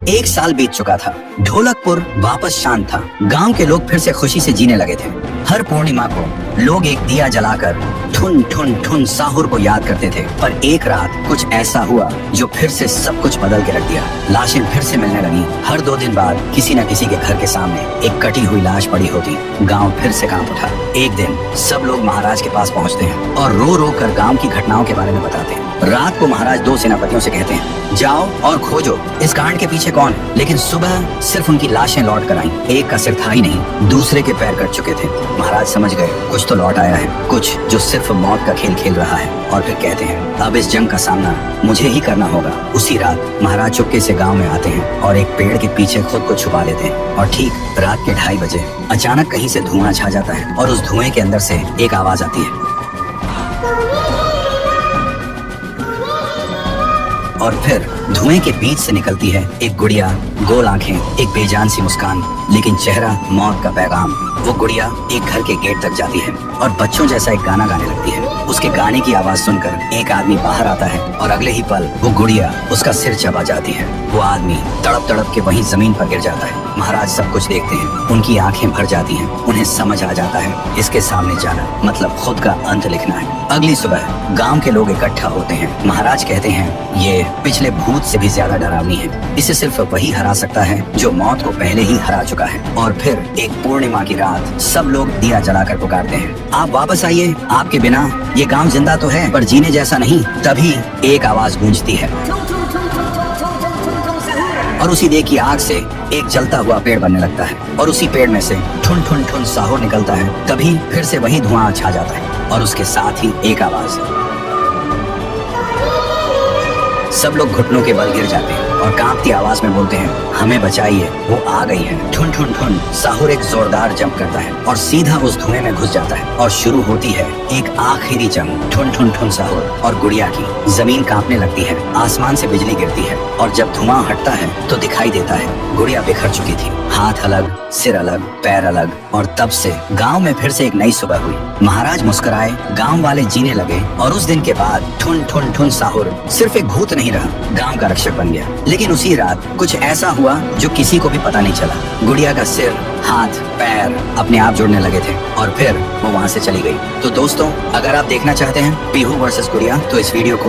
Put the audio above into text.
एक साल बीत चुका था। ढोलकपुर वापस शांत था। गांव के लोग फिर से खुशी से जीने लगे थे। हर पूर्णिमा को लोग एक दिया जलाकर ठुन ठुन ठुन साहुर को याद करते थे। पर एक रात कुछ ऐसा हुआ जो फिर से सब कुछ बदल के रख दिया। लाशें फिर से मिलने लगी। हर 2 दिन बाद किसी न किसी के घर के सामने एक कटी हुई लाश पड़ी होती। गांव फिर से कांप उठा। एक दिन सब लोग महाराज के पास पहुंचते हैं और रो रो कर गांव की घटनाओं के बारे में बताते हैं। रात को महाराज 2 सेनापतियों से कहते हैं, जाओ और खोजो इस कांड के पीछे कौन है। लेकिन सुबह सिर्फ उनकी लाशें लौट कर आईं। एक का सिर था ही नहीं, दूसरे के पैर कट चुके थे। महाराज समझ गए कुछ तो लौट आया है, कुछ जो सिर्फ मौत का खेल खेल रहा है। और फिर कहते हैं, अब इस जंग का सामना मुझे ही करना होगा। उसी रात महाराज चुपके से गांव में आते हैं और एक पेड़ के पीछे खुद को छुपा लेते हैं। और ठीक रात के 2:30 बजे अचानक कहीं से धुआं छा जाता है और उस धुएं के अंदर से एक आवाज आती है। और फिर धुएं के बीच से निकलती है एक गुड़िया, गोल आंखें, एक बेजान सी मुस्कान, लेकिन चेहरा मौत का पैगाम। वो गुड़िया एक घर के गेट तक जाती है और बच्चों जैसा एक गाना गाने लगती है। उसके गाने की आवाज सुनकर एक आदमी बाहर आता है और अगले ही पल वो गुड़िया उसका सिर चबा जाती है। वो आदमी तड़प तड़प के वहीं जमीन पर गिर जाता है। महाराज सब कुछ देखते हैं, उनकी आंखें भर जाती हैं। उन्हें समझ आ जाता है इसके सामने जाना मतलब खुद का अंत लिखना है। अगली सुबह गांव के लोग इकट्ठा होते हैं। महाराज कहते हैं, ये पिछले भूत से भी ज्यादा डरावनी है। इसे सिर्फ वही हरा सकता है जो मौत को पहले ही हरा चुका है। और फिर एक पूर्णिमा की रात सब लोग दिया जलाकर पुकारते हैं, आप वापस आइए, आपके बिना ये गांव जिंदा तो है पर जीने जैसा नहीं। तभी एक आवाज गूंजती है और उसी देह की आग से एक जलता हुआ पेड़ बनने लगता है और उसी पेड़ में से ठुन ठुन ठुन साहुर निकलता है। तभी फिर से वही धुआं छा जाता है और उसके साथ ही एक आवाज। सब लोग घुटनों के बल गिर जाते हैं और कांपती आवाज में बोलते हैं, हमें बचाइए, वो आ गई है। ठुन ठुन ठुन साहुर एक जोरदार जंप करता है और सीधा उस धुएं में घुस जाता है और शुरू होती है एक आखिरी जंग ठुन ठुन ठुन साहुर और गुड़िया की। जमीन कांपने लगती है, आसमान से बिजली गिरती है और जब धुआं हटता है तो दिखाई देता है गुड़िया बिखर चुकी थी। हाथ अलग, सिर अलग, पैर अलग। और तब से गांव में फिर से एक नई सुबह हुई। महाराज मुस्कुराए, गांव वाले जीने लगे और उस दिन के बाद ठुन ठुन ठुन साहुर सिर्फ एक भूत नहीं रहा, गांव का रक्षक बन गया। लेकिन उसी रात कुछ ऐसा हुआ जो किसी को भी पता नहीं चला। गुड़िया का सिर, हाथ, पैर अपने आप जुड़ने लगे थे और फिर वो वहां से चली गई। तो दोस्तों, अगर आप देखना चाहते हैं पीहू वर्सेस गुड़िया तो इस वीडियो को